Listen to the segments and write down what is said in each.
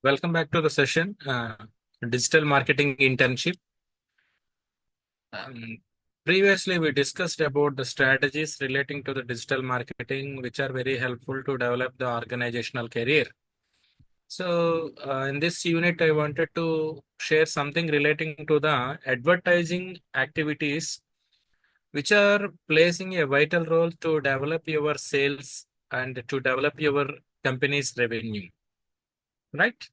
Welcome back to the session, Digital Marketing Internship. Um, Previously, we discussed about the strategies relating to the digital marketing, which are very helpful to develop the organizational career. So, in this unit, I wanted to share something relating to the advertising activities, which are playing a vital role to develop your sales and to develop your company's revenue, right?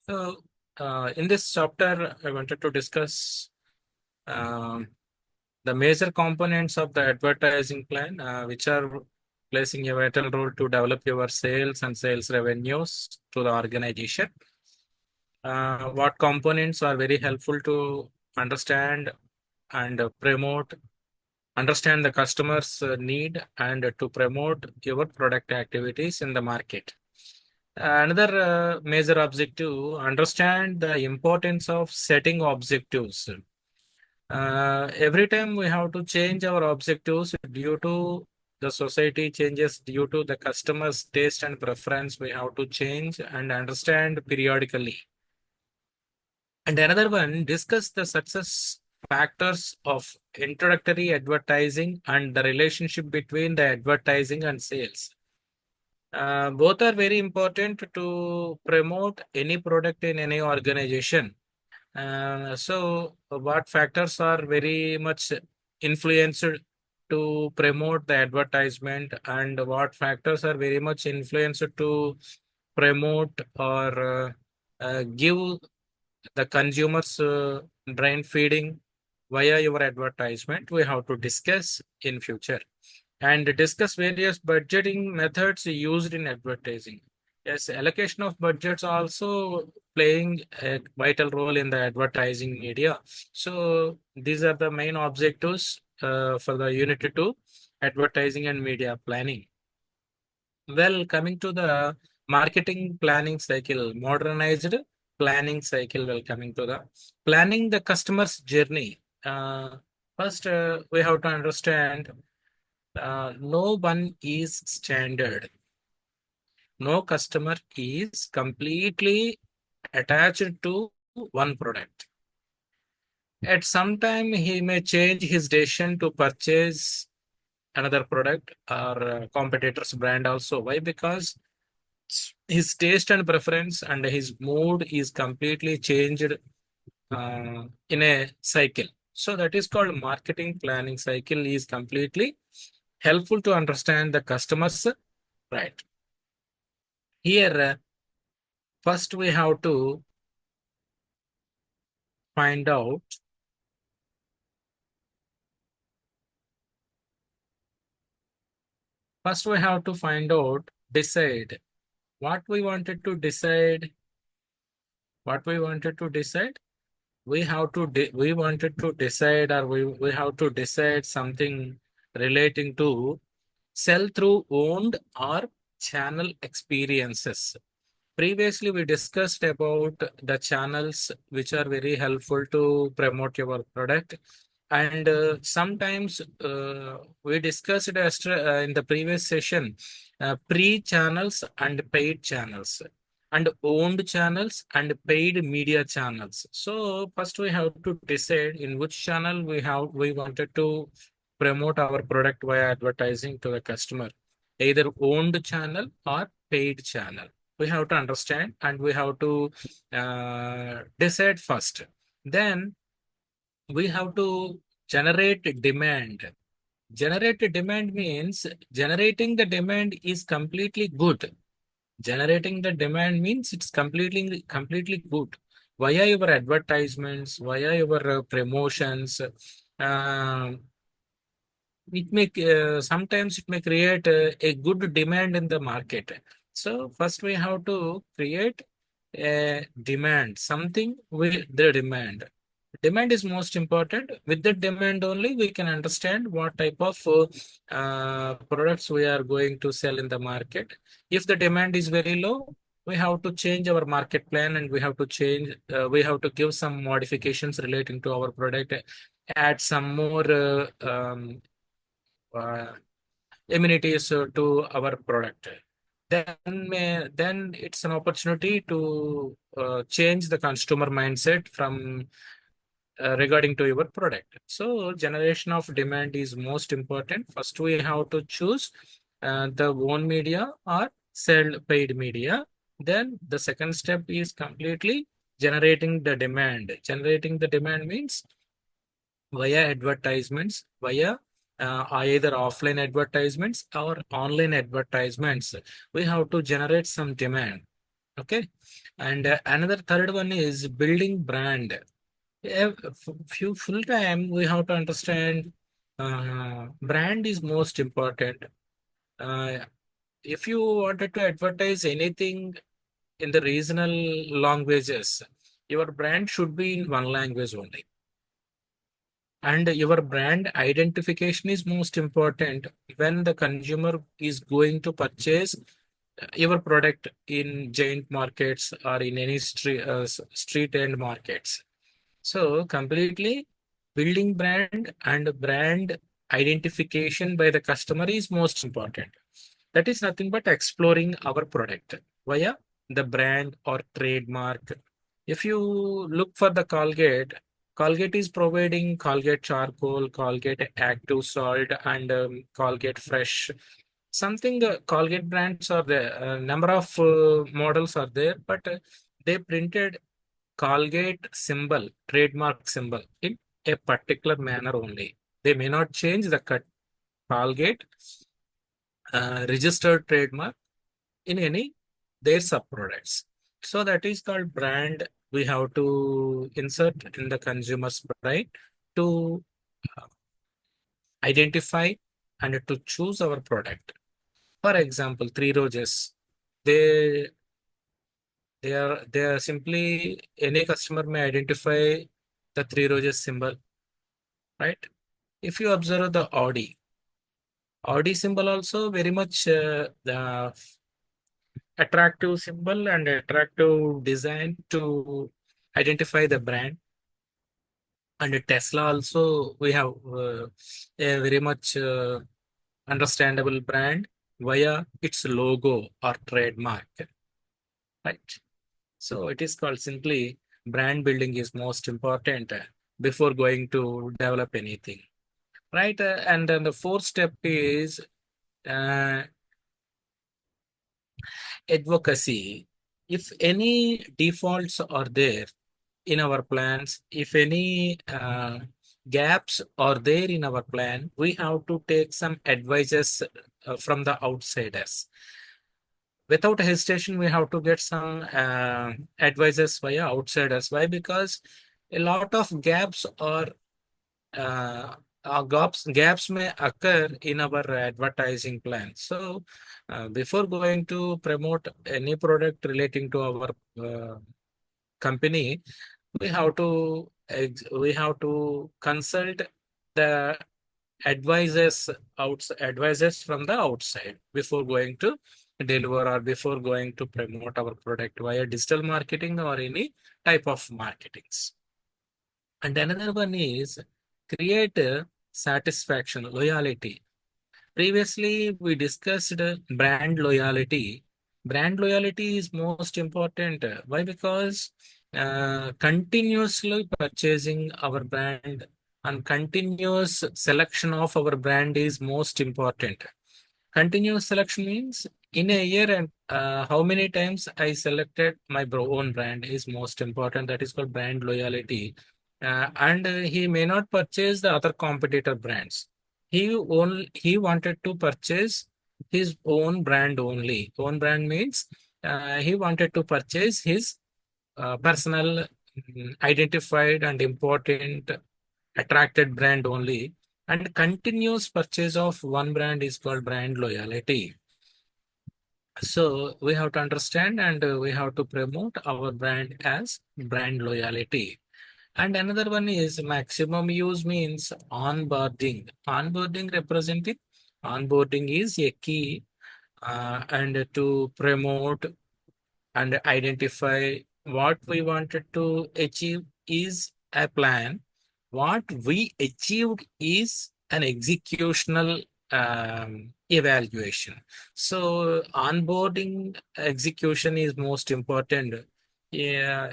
So, in this chapter, I wanted to discuss um, the major components of the advertising plan, which are placing a vital role to develop your sales and sales revenues to the organization. What components are very helpful to understand and understand the customer's need and to promote your product activities in the market. Another major objective, understand the importance of setting objectives. Every time we have to change our objectives due to the society changes, due to the customer's taste and preference, we have to change and understand periodically. And another one, discuss the success factors of introductory advertising and the relationship between the advertising and sales. Both are very important to promote any product in any organization. So, what factors are very much influenced to promote the advertisement, and what factors are very much influenced to promote or give the consumers brain feeding via your advertisement? We have to discuss in future and discuss various budgeting methods used in advertising. Yes, allocation of budgets also playing a vital role in the advertising media. So these are the main objectives for the unit 2, advertising and media planning. Well, coming to the marketing planning cycle, modernized planning cycle, well, coming to the planning the customer's journey. First, we have to understand no one is standard. No customer is completely attached to one product. At some time, he may change his decision to purchase another product or competitor's brand also. Why? Because his taste and preference and his mood is completely changed in a cycle. So that is called marketing planning cycle is completely helpful to understand the customer's right. Here, first we have to find out decide what we wanted to decide. What we wanted to decide, we wanted to decide, or we have to decide something relating to sell through owned or channel experiences. Previously, we discussed about the channels which are very helpful to promote your product. And sometimes we discussed in the previous session pre-channels and paid channels and owned channels and paid media channels. So first we have to decide in which channel we wanted to promote our product via advertising to the customer, either owned channel or paid channel. We have to understand and we have to decide first. Then we have to generate demand. Generate demand means generating the demand is completely good. Generating the demand means it's completely good via your advertisements, via your promotions. Uh, sometimes it may create a good demand in the market. So first we have to create a demand, something with the demand. Demand is most important. With the demand only, we can understand what type of products we are going to sell in the market. If the demand is very low, we have to change our market plan and we have to give some modifications relating to our product, add some more uh, amenities to our product. then it's an opportunity to change the consumer mindset from regarding to your product. So generation of demand is most important. First, we have to choose the own media or sell paid media. Then the second step is completely generating the demand. Generating the demand means via advertisements, via either offline advertisements or online advertisements. We have to generate some demand. Okay. And another third one is building brand. Yeah, few full time we have to understand brand is most important. Uh, if you wanted to advertise anything in the regional languages, your brand should be in one language only. And your brand identification is most important when the consumer is going to purchase your product in giant markets or in any street end markets. So completely building brand and brand identification by the customer is most important. That is nothing but exploring our product via the brand or trademark. If you look for the Colgate, Colgate is providing Colgate charcoal, Colgate active salt, and Colgate fresh. Something Colgate brands are there. A number of models are there, but they printed Colgate symbol, trademark symbol in a particular manner only. They may not change the Colgate registered trademark in any their sub products. So that is called brand. We have to insert in the consumer's brain to uh, identify and to choose our product. For example, Three Roses. They they are simply any customer may identify the Three Roses symbol, right? If you observe the Audi symbol also very much the attractive symbol and attractive design to identify the brand. And Tesla also we have a very much understandable brand via its logo or trademark, right? So it is called simply brand building is most important before going to develop anything, right? And then the fourth step is uh, advocacy. If any defaults are there in our plans, if any gaps are there in our plan, we have to take some advices from the outsiders. Without hesitation, we have to get some advices via outsiders. Why? Because a lot of gaps are gaps may occur in our advertising plan. So, before going to promote any product relating to our company, we have to consult the advisors from the outside before going to deliver or before going to promote our product via digital marketing or any type of marketings. And another one is create satisfaction, loyalty. Previously, we discussed brand loyalty. Brand loyalty is most important. Why? Because continuously purchasing our brand and continuous selection of our brand is most important. Continuous selection means in a year and how many times I selected my own brand is most important. That is called brand loyalty. And he may not purchase the other competitor brands. He wanted to purchase his own brand only. Own brand means he wanted to purchase his personal identified and important attracted brand only, and continuous purchase of one brand is called brand loyalty. So we have to understand and we have to promote our brand as brand loyalty. And another one is maximum use means onboarding. Onboarding is a key and to promote and identify what we wanted to achieve is a plan. What we achieved is an executional evaluation. So onboarding execution is most important. Yeah,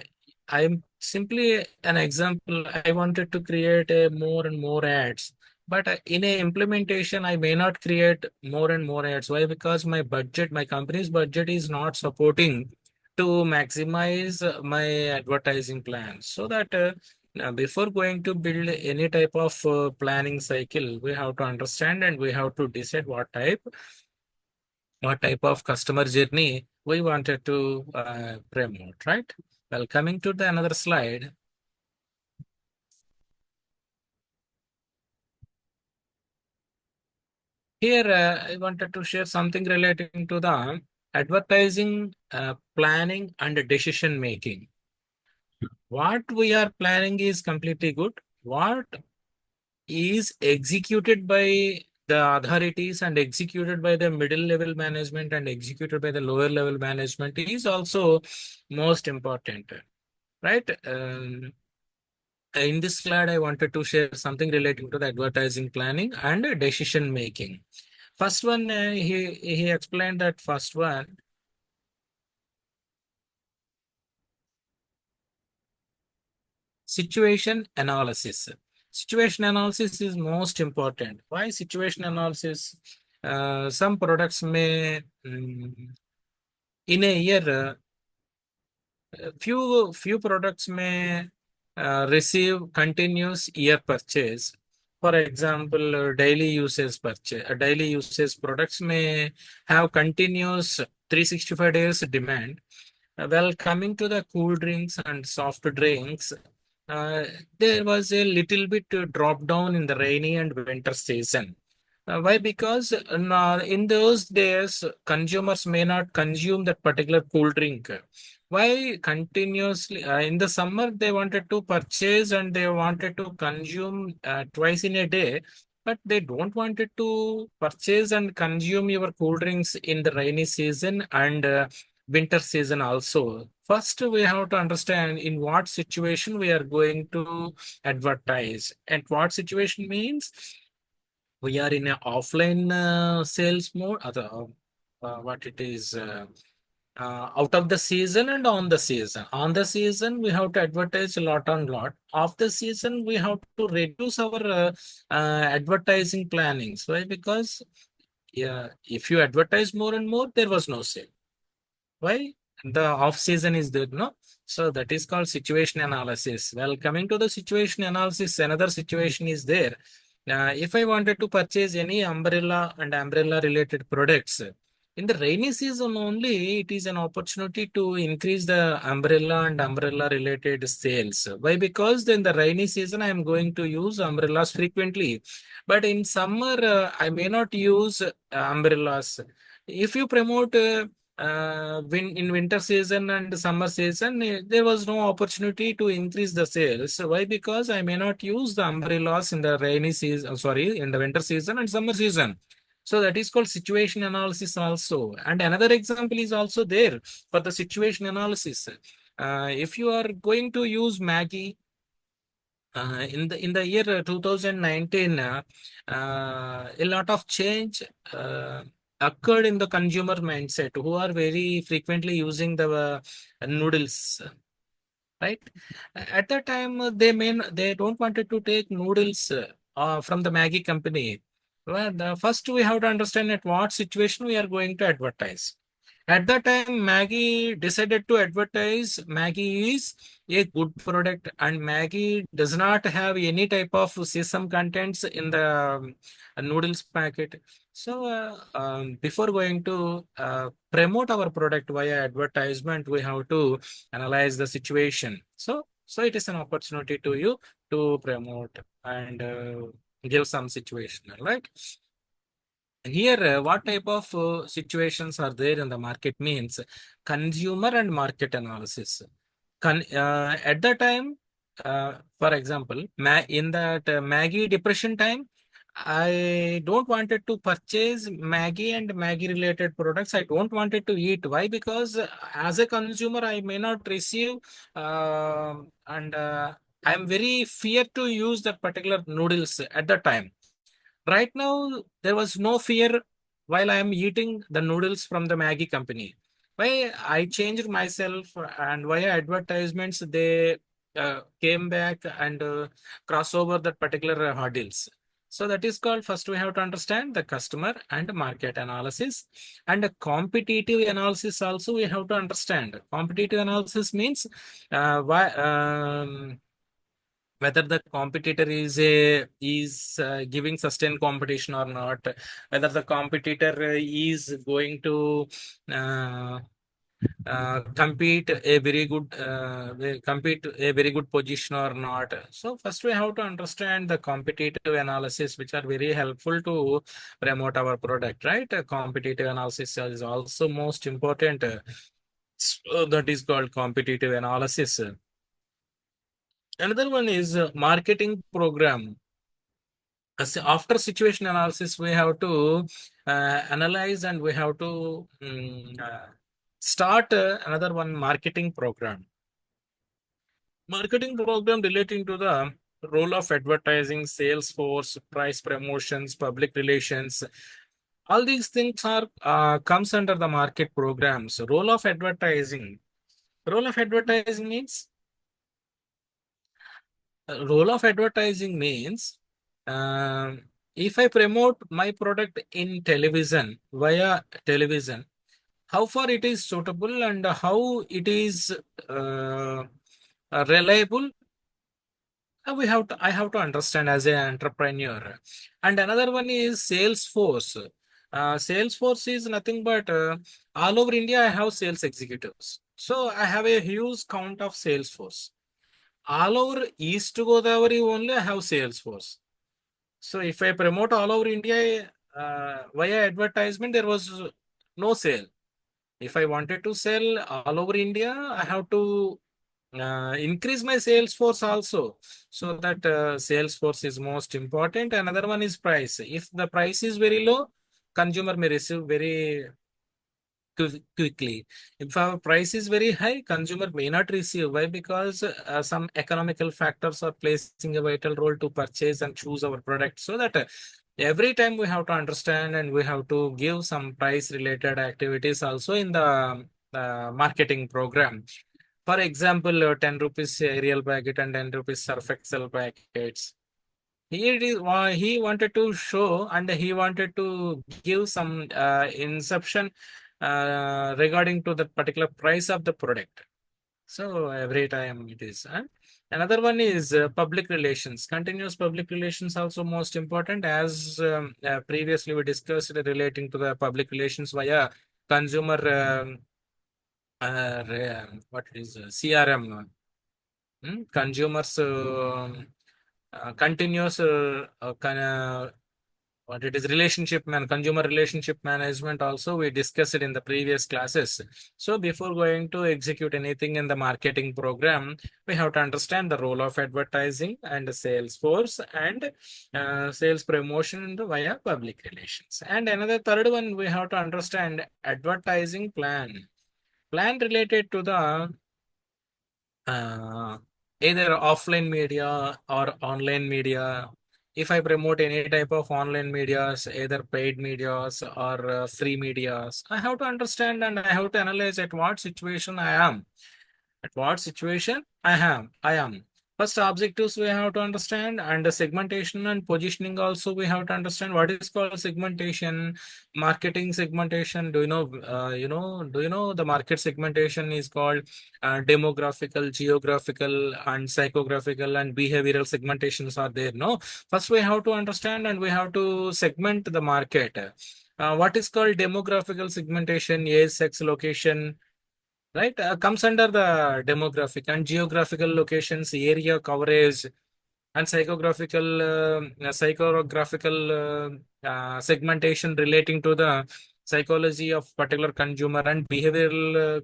I'm simply an example. I wanted to create a more and more ads, but in a implementation, I may not create more and more ads. Why? Because my budget, my company's budget is not supporting to maximize my advertising plan. So that now, before going to build any type of planning cycle, we have to understand and we have to decide what type of customer journey we wanted to promote, right? Well, coming to the another slide, here I wanted to share something relating to the advertising, planning, and decision making. What we are planning is completely good. What is executed by the authorities and executed by the middle level management and executed by the lower level management is also most important, right? In this slide, I wanted to share something relating to the advertising planning and decision making. First one, he explained that first one, situation analysis. Situation analysis is most important. Why situation analysis? Some products may in a year, few products may receive continuous year purchase. For example, daily usage purchase. Daily usage products may have continuous 365 days demand. Well, coming to the cool drinks and soft drinks, uh, there was a little bit drop down in the rainy and winter season. Why? Because in those days, consumers may not consume that particular cool drink. Why continuously in the summer they wanted to purchase and they wanted to consume twice in a day, but they don't wanted to purchase and consume your cool drinks in the rainy season and winter season also. First, we have to understand in what situation we are going to advertise, and what situation means we are in an offline sales mode. What it is. Out of the season and on the season. On the season, we have to advertise a lot on lot. Off the season, we have to reduce our advertising plannings. Why? Because yeah, if you advertise more and more, there was no sale. Why? The off season is there, no? So that is called situation analysis. Well, coming to the situation analysis, another situation is there. If I wanted to purchase any umbrella and umbrella related products, in the rainy season only, it is an opportunity to increase the umbrella and umbrella related sales. Why? Because in the rainy season, I am going to use umbrellas frequently. But in summer, I may not use umbrellas. If you promote in winter season and summer season, there was no opportunity to increase the sales. Why? Because I may not use the umbrellas in the rainy season, sorry, in the winter season and summer season. So that is called situation analysis also. And another example is also there for the situation analysis. If you are going to use Maggie in the year 2019, a lot of change occurred in the consumer mindset who are very frequently using the noodles, right? At that time, they don't wanted to take noodles from the Maggie company. Well, first we have to understand at what situation we are going to advertise. At that time, Maggie decided to advertise Maggie is a good product and Maggie does not have any type of sesame contents in the noodles packet. So, before going to promote our product via advertisement, we have to analyze the situation. So it is an opportunity to you to promote and give some situation, right? Here, what type of situations are there in the market means consumer and market analysis. At the time, for example, in that Maggie depression time, I don't wanted to purchase Maggie and Maggie related products. I don't wanted to eat. Why? Because as a consumer, I may not receive, and I'm very fear to use that particular noodles at the time. Right now, there was no fear while I am eating the noodles from the Maggie company. Why I changed myself and via advertisements, they came back and cross over that particular hurdles. So that is called first we have to understand the customer and market analysis and a competitive analysis also we have to understand. Competitive analysis means why whether the competitor is giving sustained competition or not, whether the competitor is going to uh, compete a very good compete a very good position or not. So first we have to understand the competitive analysis, which are very helpful to promote our product, right? Competitive analysis is also most important. So that is called competitive analysis. Another one is marketing program. After situation analysis, we have to analyze and we have to start another one marketing program. Marketing program relating to the role of advertising, sales force, price promotions, public relations. All these things are comes under the market programs. Role of advertising. Role of advertising means role of advertising means if I promote my product in television via television, how far it is suitable and how it is uh, reliable. We have to I have to understand as an entrepreneur. And another one is sales force. Sales force is nothing but all over India. I have sales executives, so I have a huge count of sales force all over East Godavari only I have Salesforce. So if I promote all over India via advertisement, there was no sale. If I wanted to sell all over India, I have to increase my sales force also. So that sales force is most important. Another one is price. If the price is very low, consumer may receive very quickly. If our price is very high, consumer may not receive. Why? Because some economical factors are placing a vital role to purchase and choose our product. So that every time we have to understand and we have to give some price related activities also in the marketing program. For example, 10 rupees cereal packet and 10 rupees surf excel packets. He wanted to show and he wanted to give some inception regarding to the particular price of the product. So every time it is. Another one is public relations. Continuous public relations also most important, as previously we discussed relating to the public relations via consumer what it is CRM. Consumers continuous what it is consumer relationship management also we discussed it in the previous classes. So before going to execute anything in the marketing program, we have to understand the role of advertising and sales force and sales promotion via public relations. And another third one, we have to understand advertising plan related to the uh, either offline media or online media. If I promote any type of online medias, either paid medias or free medias, I have to understand and I have to analyze at what situation I am. At what situation I am. First objectives we have to understand, and the segmentation and positioning also we have to understand what is called segmentation, marketing segmentation. Do you know the market segmentation is called demographical, geographical, and psychographical and behavioral segmentations are there. No, first we have to understand and we have to segment the market. What is called demographical segmentation? Age, sex, location, right, comes under the demographic and geographical locations, area coverage, and psychographical segmentation relating to the psychology of particular consumer, and behavioral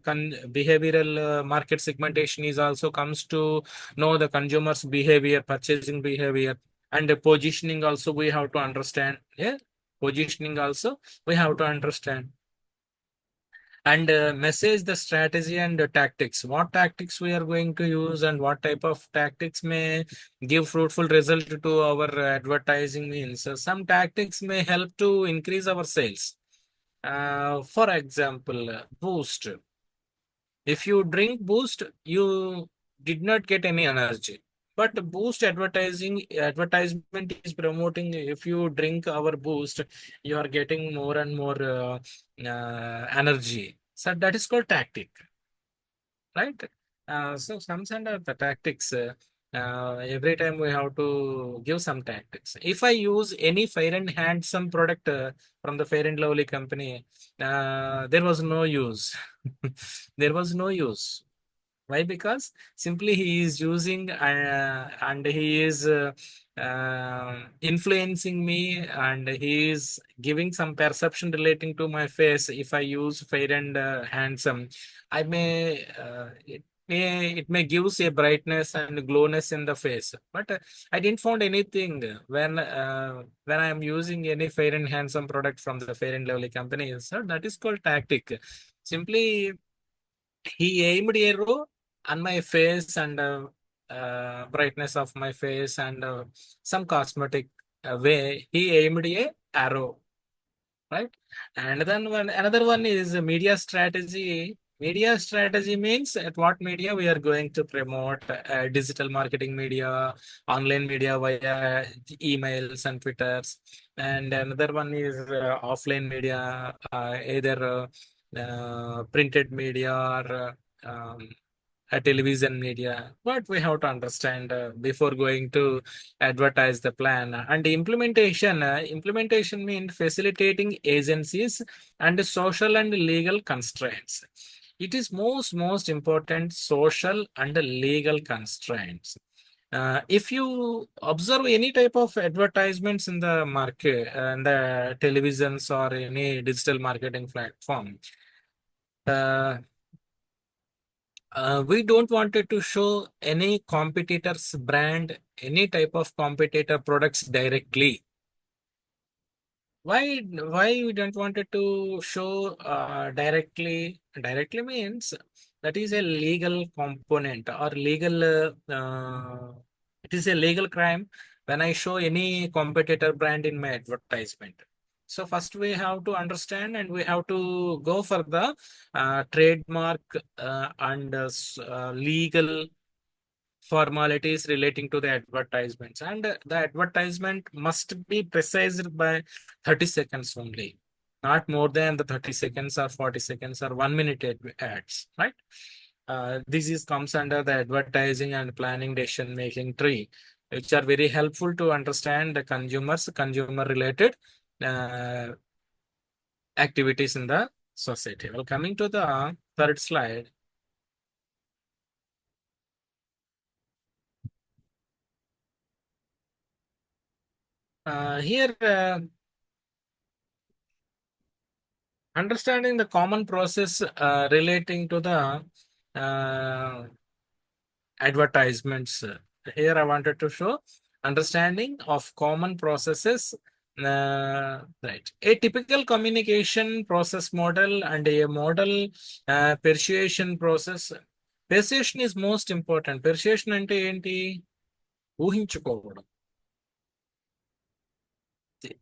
market segmentation is also comes to know the consumer's behavior, purchasing behavior, and the positioning also we have to understand. Yeah, positioning also we have to understand. and message the strategy and tactics. What tactics we are going to use and what type of tactics may give fruitful result to our advertising means. Some tactics may help to increase our sales. For example, boost. If you drink boost, you did not get any energy. But boost advertisement is promoting if you drink our boost, you are getting more and more energy. So that is called tactic, right? So some kind of the tactics. Every time we have to give some tactics. If I use any Fair and Handsome product from the Fair and Lovely company, there was no use. There was no use. Why? Because simply he is using and he is influencing me and he is giving some perception relating to my face. If I use Fair and Handsome, I may it may gives a brightness and glowness in the face. But I didn't find anything when I am using any Fair and Handsome product from the Fair and Lovely company. So that is called tactic. Simply he aimed arrow on my face and brightness of my face and some cosmetic way. He aimed a arrow, right? And then another one is media strategy. Media strategy means at what media we are going to promote digital marketing media, online media via emails and Twitters. And another one is offline media, either printed media or a television media. But we have to understand before going to advertise the plan and implementation. Implementation means facilitating agencies and social and legal constraints. It is most important social and legal constraints. If you observe any type of advertisements in the market, in the televisions or any digital marketing platform, uh, we don't want it to show any competitor's brand, any type of competitor products directly. Why we don't want it to show directly? Directly means that is a legal component or legal. It is a legal crime when I show any competitor brand in my advertisement. So first we have to understand and we have to go for the trademark and legal formalities relating to the advertisements, and the advertisement must be precised by 30 seconds only, not more than the 30 seconds or 40 seconds or 1 minute ads, right? This is comes under the advertising and planning decision making tree, which are very helpful to understand the consumer related uh, activities in the society. Well, coming to the third slide. Here, understanding the common process relating to the uh, advertisements. Here, I wanted to show understanding of common processes. Right. A typical communication process model and a model persuasion process. Persuasion is most important. Persuasion అంటే ఏంటి? ఊహించుకోవడం.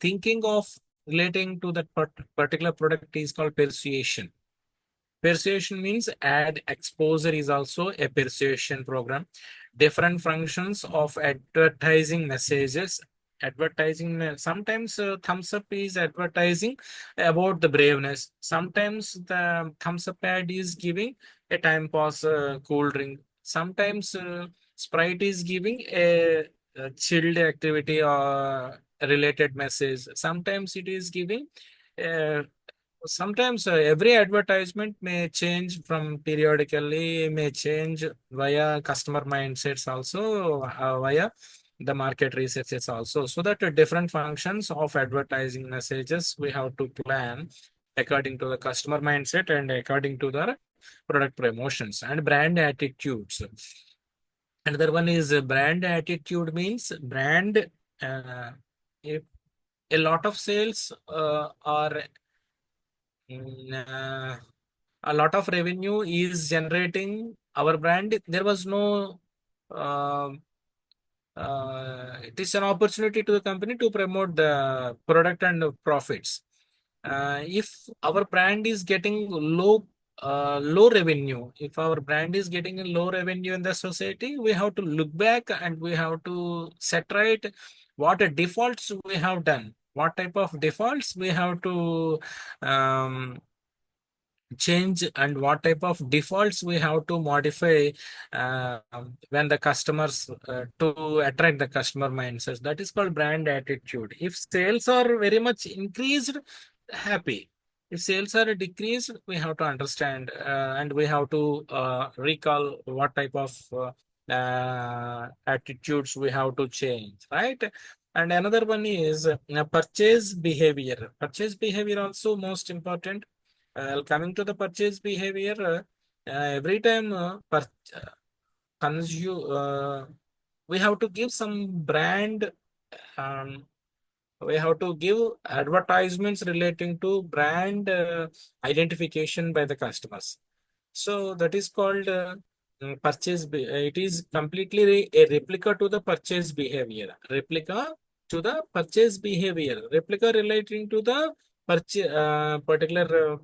Thinking of relating to that particular product is called persuasion. Persuasion means ad exposure is also a persuasion program. Different functions of advertising messages. Advertising sometimes thumbs up is advertising about the braveness. Sometimes the thumbs up ad is giving a time pass cool drink. Sometimes Sprite is giving a chilled activity or related message. Sometimes it is giving uh, sometimes every advertisement may change from periodically, may change via customer mindsets also, via the market researches also. So that different functions of advertising messages we have to plan according to the customer mindset and according to the product promotions and brand attitudes. Another one is brand attitude means brand. If a lot of sales are a lot of revenue is generating our brand. There was no um it is an opportunity to the company to promote the product and profits. If our brand is getting low revenue, if our brand is getting a low revenue in the society, we have to look back and we have to set right what defaults we have done, what type of defaults we have to um, change, and what type of defaults we have to modify when the customers to attract the customer mindsets. That is called brand attitude. If sales are very much increased, happy. If sales are decreased, we have to understand and we have to recall what type of attitudes we have to change, right? And another one is purchase behavior. Purchase behavior also most important. Coming to the purchase behavior, every time consume, we have to give some brand, um, we have to give advertisements relating to brand identification by the customers. So that is called it is completely a replica to the purchase behavior. Replica to the purchase behavior. Replica relating to the particular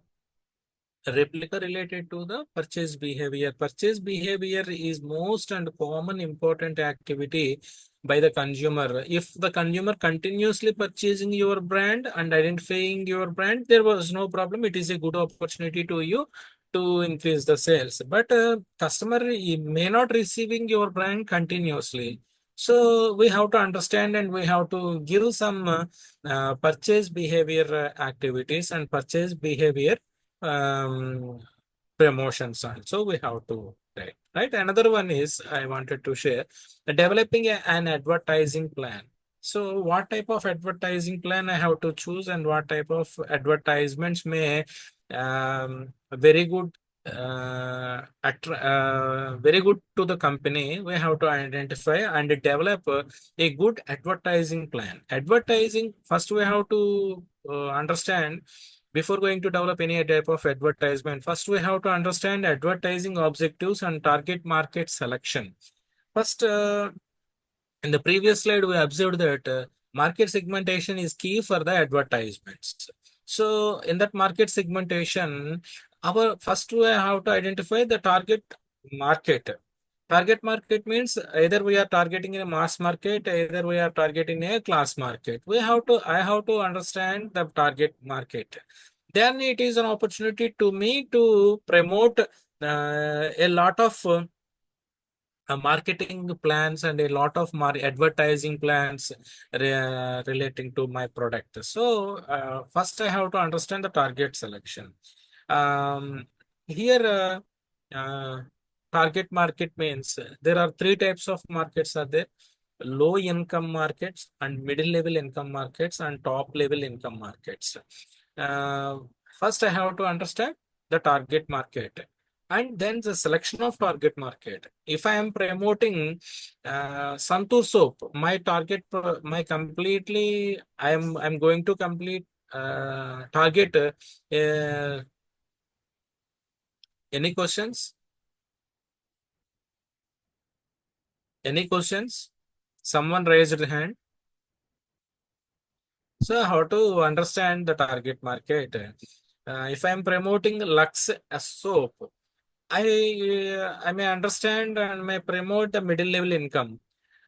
replica related to the purchase behavior. Purchase behavior is most and common important activity by the consumer. If the consumer continuously purchasing your brand and identifying your brand, there was no problem. It is a good opportunity to you to increase the sales. But customer may not receiving your brand continuously. So we have to understand and we have to give some purchase behavior activities and purchase behavior um, promotions also we have to take, right? Another one is I wanted to share developing an advertising plan. So what type of advertising plan I have to choose and what type of advertisements may very good very good to the company, we have to identify and develop a good advertising plan. Advertising, first we have to understand, before going to develop any type of advertisement, first we have to understand advertising objectives and target market selection. First, in the previous slide, we observed that market segmentation is key for the advertisements. So, in that market segmentation, our first we have to identify the target market. Target market means either we are targeting a mass market, either we are targeting a class market. I have to understand the target market. Then it is an opportunity to me to promote a lot of marketing plans and a lot of advertising plans relating to my product. So first I have to understand the target selection. Um, here, target market means there are three types of markets are there: low income markets and middle level income markets and top level income markets. Uh, First, I have to understand the target market and then the selection of target market. If I am promoting Santur soap, my target, my completely, I'm going to complete target. Any questions? Any questions? Someone raised their hand. So how to understand the target market? If I'm promoting Lux soap, I may understand and may promote the middle level income.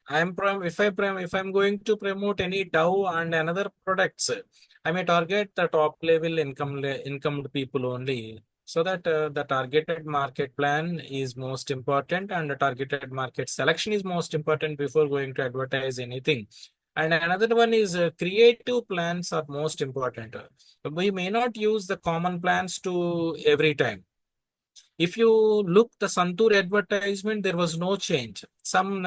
If I'm going to promote any Dow and another products, I may target the top level income people only. So that the targeted market plan is most important and the targeted market selection is most important before going to advertise anything. And another one is creative plans are most important. We may not use the common plans to every time. If you look the Santur advertisement, there was no change. Some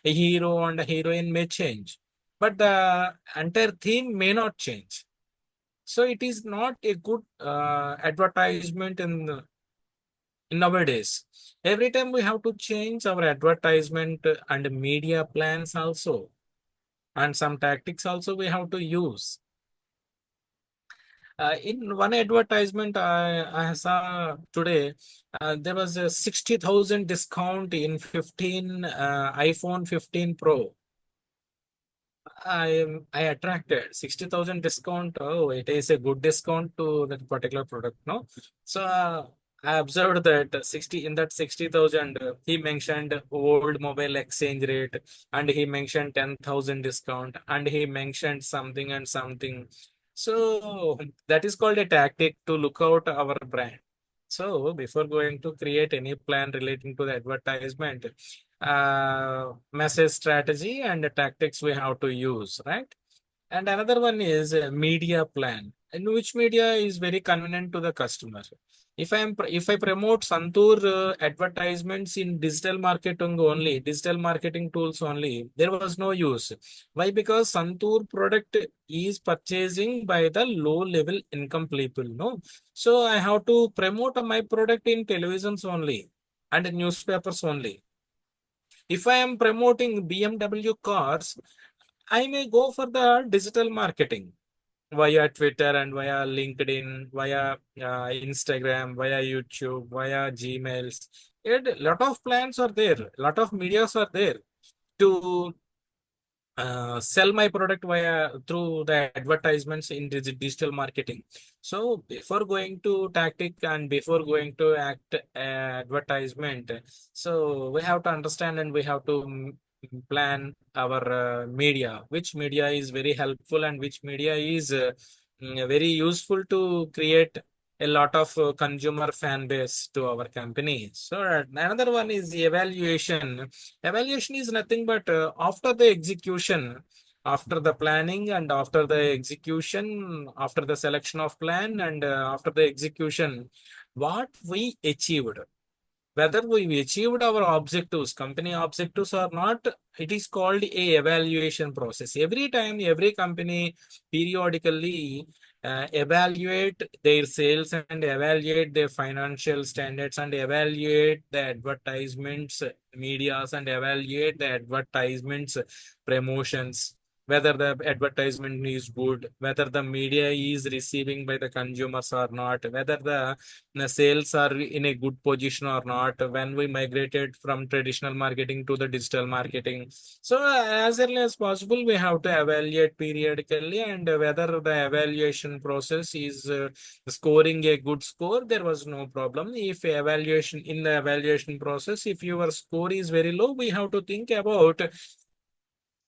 hero and a heroine may change, but the entire theme may not change. So it is not a good advertisement in nowadays. Every time we have to change our advertisement and media plans also, and some tactics also we have to use. In one advertisement I saw today, there was a 60,000 discount in 15 iPhone 15 Pro. I attracted 60,000 discount. Oh, it is a good discount to that particular product, no? So I observed that 60 in that 60,000, he mentioned old mobile exchange rate, and he mentioned 10,000 discount, and he mentioned something and something. So that is called a tactic to look out our brand. So before going to create any plan relating to the advertisement, message strategy and the tactics we have to use, right? And another one is a media plan, in which media is very convenient to the customer. If I promote Santur advertisements in digital marketing only, digital marketing tools only, there was no use. Why? Because Santur product is purchasing by the low level income people. No, so I have to promote my product in televisions only and newspapers only. If I am promoting BMW cars, I may go for the digital marketing via Twitter and via LinkedIn, via Instagram, via YouTube, via Gmails. A lot of plans are there, a lot of medias are there to sell my product via through the advertisements in digital marketing. So before going to tactic and before going to act advertisement, so we have to understand and we have to plan our media, which media is very helpful and which media is very useful to create a lot of consumer fan base to our company. So another one is the evaluation. Evaluation is nothing but after the execution, after the planning and after the execution, after the selection of plan and after the execution, what we achieved, whether we achieved our objectives, company objectives or not, it is called a evaluation process. Every time, every company periodically evaluate their sales and evaluate their financial standards and evaluate the advertisements, medias and evaluate the advertisements, promotions, whether the advertisement is good, whether the media is receiving by the consumers or not, whether the sales are in a good position or not when we migrated from traditional marketing to the digital marketing. So as early as possible we have to evaluate periodically, and whether the evaluation process is scoring a good score, there was no problem. If evaluation in the evaluation process, if your score is very low, we have to think about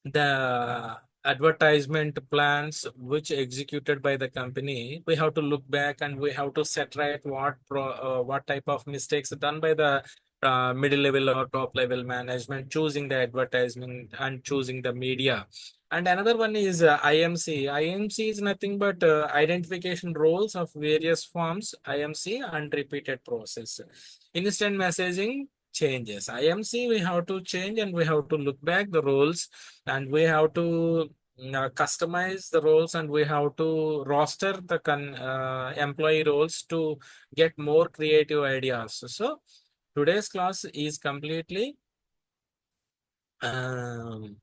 the advertisement plans which executed by the company. We have to look back and we have to set right what type of mistakes done by the middle level or top level management choosing the advertisement and choosing the media. And another one is IMC. IMC is nothing but identification roles of various forms, IMC, and repeated process. Instant messaging changes. IMC we have to change and we have to look back the roles, and we have to customize the roles, and we have to roster the employee roles to get more creative ideas. So today's class is completely um,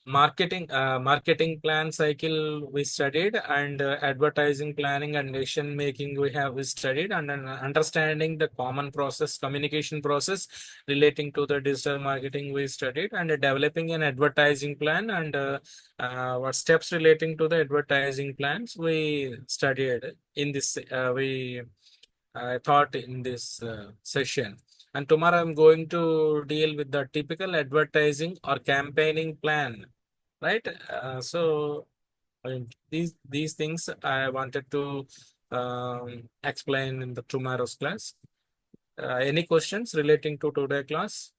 marketing plan cycle we studied, and advertising planning and decision making we studied, and understanding the common process, communication process relating to the digital marketing we studied, and developing an advertising plan, and what steps relating to the advertising plans we studied in this we thought in this session. And tomorrow I'm going to deal with the typical advertising or campaigning plan, right? So these things I wanted to explain in the tomorrow's class. Any questions relating to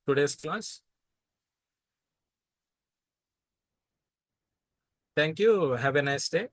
today's class? Thank you. Have a nice day.